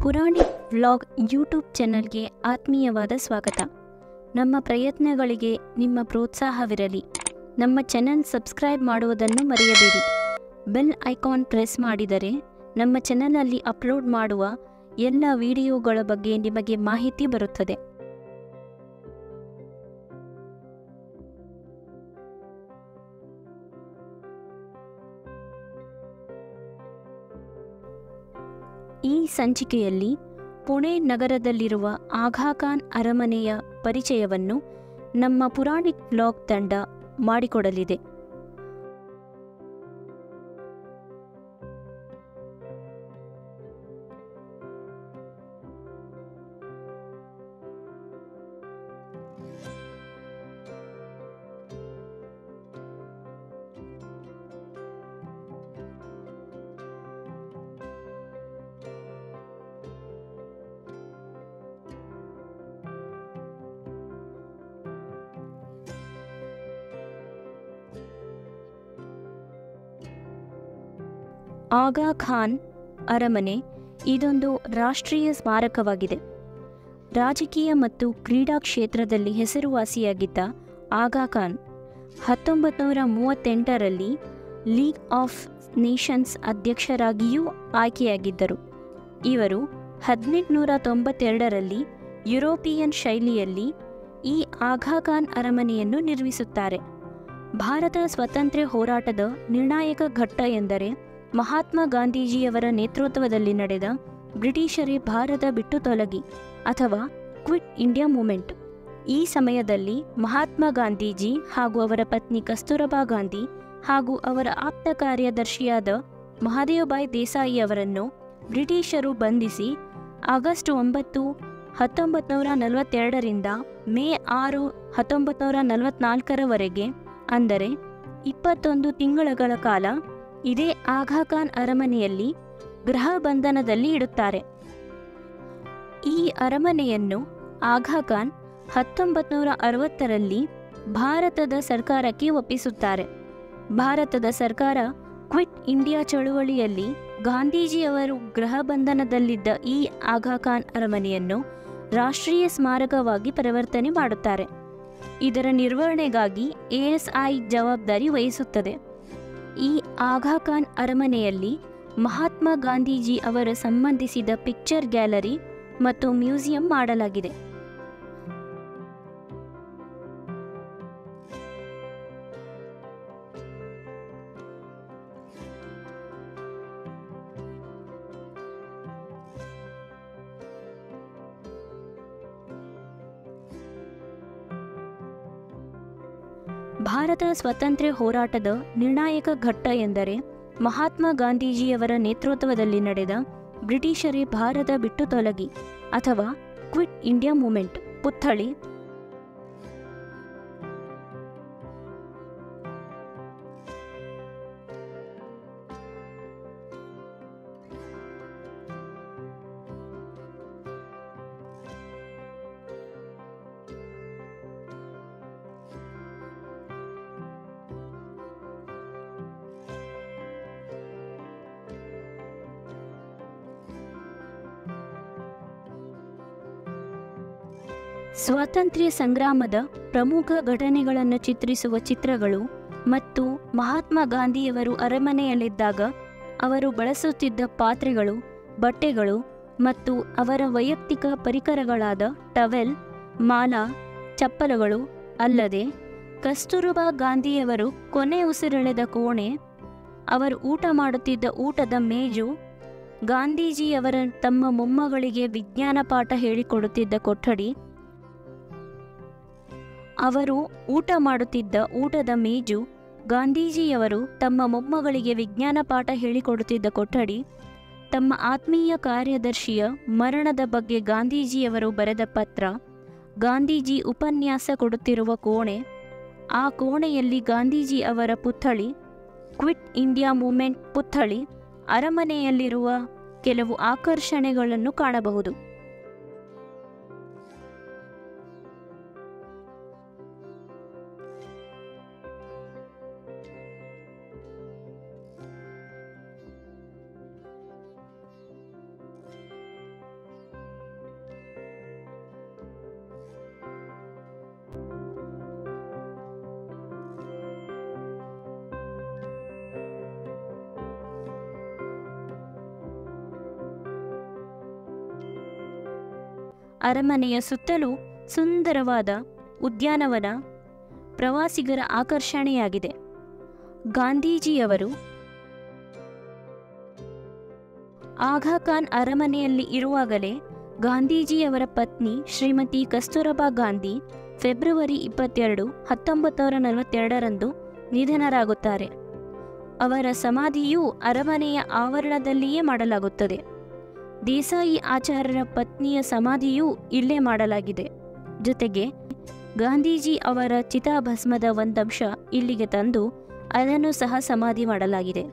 Puranik vlog YouTube ಚಾನಲ್ಗೆ ಆತ್ಮೀಯವಾದ ಸ್ವಾಗತ. ನಮ್ಮ ಪ್ರಯತ್ನಗಳಿಗೆ ನಿಮ್ಮ ಪ್ರೋತ್ಸಾಹವಿರಲಿ. ನಮ್ಮ ಚಾನಲ್ ಸಬ್ಸ್ಕ್ರೈಬ್ ಮಾಡುವುದನ್ನು ಮರೆಯಬೇಡಿ. ಬೆಲ್ ಐಕಾನ್ ಪ್ರೆಸ್ ಮಾಡಿದರೆ ನಮ್ಮ ಚಾನಲಲ್ಲಿ ಅಪ್ಲೋಡ್ ಮಾಡುವ ಎಲ್ಲ ವಿಡಿಯೋಗಳ ಬಗ್ಗೆ ನಿಮಗೆ ಮಾಹಿತಿ ಬರುತ್ತದೆ. ಈ ಸಂಚಿಕೆಯಲ್ಲಿ ಪುಣೆ ನಗರದಲ್ಲಿರುವ ಆಗಾ ಖಾನ್ ಅರಮನೆಯ ಪರಿಚಯವನ್ನು ನಮ್ಮ ಪುರಾಣಿಕ್ ವ್ಲಾಗ್ ತಂಡ ಮಾಡಿಕೊಡಲಿದೆ. ಆಗಾ ಖಾನ್ ಅರಮನೆ ಇದೊಂದು ರಾಷ್ಟ್ರೀಯ ಸ್ಮಾರಕವಾಗಿದೆ. ರಾಜಕೀಯ ಮತ್ತು ಕ್ರೀಡಾ ಕ್ಷೇತ್ರದಲ್ಲಿ ಹೆಸರುವಾಸಿಯಾಗಿದ್ದ ಆಗಾ ಖಾನ್ 1938ರಲ್ಲಿ ಲೀಗ್ ಆಫ್ ನೇಷನ್ಸ್ ಅಧ್ಯಕ್ಷರಾಗಿಯೂ ಆಯ್ಕೆಯಾಗಿದ್ದರು. ಇವರು 1892ರಲ್ಲಿ ಯುರೋಪಿಯನ್ ಶೈಲಿಯಲ್ಲಿ ಈ ಆಗಾ ಖಾನ್ ಅರಮನೆಯನ್ನು ನಿರ್ಮಿಸುತ್ತಾರೆ. ಭಾರತ ಸ್ವಾತಂತ್ರ್ಯ ಹೋರಾಟದ ನಿರ್ಣಾಯಕ ಘಟ್ಟ ಎಂದರೆ ಮಹಾತ್ಮ ಗಾಂಧೀಜಿಯವರ ನೇತೃತ್ವದಲ್ಲಿ ನಡೆದ ಬ್ರಿಟಿಷರೇ ಭಾರತ ಬಿಟ್ಟು ತೊಲಗಿ ಅಥವಾ ಕ್ವಿಟ್ ಇಂಡಿಯಾ ಮೂವ್ಮೆಂಟ್. ಈ ಸಮಯದಲ್ಲಿ ಮಹಾತ್ಮ ಗಾಂಧೀಜಿ ಹಾಗೂ ಅವರ ಪತ್ನಿ ಕಸ್ತೂರಬಾ ಗಾಂಧಿ ಹಾಗೂ ಅವರ ಆಪ್ತ ಕಾರ್ಯದರ್ಶಿಯಾದ ಮಹದೇವಭಾಯ್ ದೇಸಾಯಿ ಅವರನ್ನು ಬ್ರಿಟಿಷರು ಬಂಧಿಸಿ ಆಗಸ್ಟ್ 9, 1942ರಿಂದ ಮೇ 6, 1944ರವರೆಗೆ ಅಂದರೆ 21 ತಿಂಗಳುಗಳ ಕಾಲ ಇದೇ ಆಗಾ ಖಾನ್ ಅರಮನೆಯಲ್ಲಿ ಗೃಹ ಬಂಧನದಲ್ಲಿ ಇಡುತ್ತಾರೆ. ಈ ಅರಮನೆಯನ್ನು ಆಗಾ ಖಾನ್ 1960ರಲ್ಲಿ ಭಾರತದ ಸರ್ಕಾರಕ್ಕೆ ಒಪ್ಪಿಸುತ್ತಾರೆ. ಭಾರತದ ಸರ್ಕಾರ ಕ್ವಿಟ್ ಇಂಡಿಯಾ ಚಳುವಳಿಯಲ್ಲಿ ಗಾಂಧೀಜಿಯವರು ಗೃಹ ಬಂಧನದಲ್ಲಿದ್ದ ಈ ಆಗಾ ಖಾನ್ ಅರಮನೆಯನ್ನು ರಾಷ್ಟ್ರೀಯ ಸ್ಮಾರಕವಾಗಿ ಪರಿವರ್ತನೆ ಮಾಡುತ್ತಾರೆ. ಇದರ ನಿರ್ವಹಣೆಗಾಗಿ ASI ಜವಾಬ್ದಾರಿ ವಹಿಸುತ್ತದೆ. ಈ ಆಗಾ ಖಾನ್ ಅರಮನೆಯಲ್ಲಿ ಮಹಾತ್ಮ ಗಾಂಧೀಜಿ ಅವರ ಸಂಬಂಧಿಸಿದ ಪಿಕ್ಚರ್ ಗ್ಯಾಲರಿ ಮತ್ತು ಮ್ಯೂಸಿಯಂ ಮಾಡಲಾಗಿದೆ. ಭಾರತ ಸ್ವಾತಂತ್ರ್ಯ ಹೋರಾಟದ ನಿರ್ಣಾಯಕ ಘಟ್ಟ ಎಂದರೆ ಮಹಾತ್ಮ ಗಾಂಧೀಜಿಯವರ ನೇತೃತ್ವದಲ್ಲಿ ನಡೆದ ಬ್ರಿಟಿಷರೇ ಭಾರತ ಬಿಟ್ಟು ತೊಲಗಿ ಅಥವಾ ಕ್ವಿಟ್ ಇಂಡಿಯಾ ಮೂವ್ಮೆಂಟ್. ಪುತ್ಥಳಿ ಸ್ವಾತಂತ್ರ್ಯ ಸಂಗ್ರಾಮದ ಪ್ರಮುಖ ಘಟನೆಗಳನ್ನು ಚಿತ್ರಿಸುವ ಚಿತ್ರಗಳು ಮತ್ತು ಮಹಾತ್ಮ ಗಾಂಧಿಯವರು ಅರಮನೆಯಲ್ಲಿದ್ದಾಗ ಅವರು ಬಳಸುತ್ತಿದ್ದ ಪಾತ್ರೆಗಳು, ಬಟ್ಟೆಗಳು ಮತ್ತು ಅವರ ವೈಯಕ್ತಿಕ ಪರಿಕರಗಳಾದ ಟವೆಲ್, ಮಾಲಾ, ಚಪ್ಪಲುಗಳು ಅಲ್ಲದೆ ಕಸ್ತೂರಬಾ ಗಾಂಧಿಯವರು ಕೊನೆ ಉಸಿರೆಳೆದ ಕೋಣೆ, ಅವರು ಊಟ ಮಾಡುತ್ತಿದ್ದ ಊಟದ ಮೇಜು, ಗಾಂಧೀಜಿಯವರ ತಮ್ಮ ಮೊಮ್ಮಗಳಿಗೆ ವಿಜ್ಞಾನ ಪಾಠ ಹೇಳಿಕೊಡುತ್ತಿದ್ದ ಕೊಠಡಿ, ಅವರು ಊಟ ಮಾಡುತ್ತಿದ್ದ ಊಟದ ಮೇಜು, ಗಾಂಧೀಜಿಯವರು ತಮ್ಮ ಮೊಮ್ಮಗಳಿಗೆ ವಿಜ್ಞಾನ ಪಾಠ ಹೇಳಿಕೊಡುತ್ತಿದ್ದ ಕೊಠಡಿ, ತಮ್ಮ ಆತ್ಮೀಯ ಕಾರ್ಯದರ್ಶಿಯ ಮರಣದ ಬಗ್ಗೆ ಗಾಂಧೀಜಿಯವರು ಬರೆದ ಪತ್ರ, ಗಾಂಧೀಜಿ ಉಪನ್ಯಾಸ ಕೊಡುತ್ತಿರುವ ಕೋಣೆ, ಆ ಕೋಣೆಯಲ್ಲಿ ಗಾಂಧೀಜಿ ಅವರ ಪುತ್ಥಳಿ, ಕ್ವಿಟ್ ಇಂಡಿಯಾ ಮೂವ್ಮೆಂಟ್ ಪುತ್ಥಳಿ, ಅರಮನೆಯಲ್ಲಿರುವ ಕೆಲವು ಆಕರ್ಷಣೆಗಳನ್ನು ಕಾಣಬಹುದು. ಅರಮನೆಯ ಸುತ್ತಲೂ ಸುಂದರವಾದ ಉದ್ಯಾನವನ ಪ್ರವಾಸಿಗರ ಆಕರ್ಷಣೆಯಾಗಿದೆ. ಗಾಂಧೀಜಿಯವರು ಆಗಾ ಖಾನ್ ಅರಮನೆಯಲ್ಲಿ ಇರುವಾಗಲೇ ಗಾಂಧೀಜಿಯವರ ಪತ್ನಿ ಶ್ರೀಮತಿ ಕಸ್ತೂರಬಾ ಗಾಂಧಿ ಫೆಬ್ರವರಿ 22, 1942ರಂದು ನಿಧನರಾಗುತ್ತಾರೆ. ಅವರ ಸಮಾಧಿಯೂ ಅರಮನೆಯ ಆವರಣದಲ್ಲಿಯೇ ಮಾಡಲಾಗುತ್ತದೆ. ದೇಸಾಯಿ ಆಚಾರ್ಯರ ಪತ್ನಿಯ ಸಮಾಧಿಯೂ ಇಲ್ಲೇ ಮಾಡಲಾಗಿದೆ. ಜೊತೆಗೆ ಗಾಂಧೀಜಿ ಅವರ ಚಿತಾಭಸ್ಮದ ಒಂದಂಶ ಇಲ್ಲಿಗೆ ತಂದು ಅದನ್ನು ಸಹ ಸಮಾಧಿ ಮಾಡಲಾಗಿದೆ.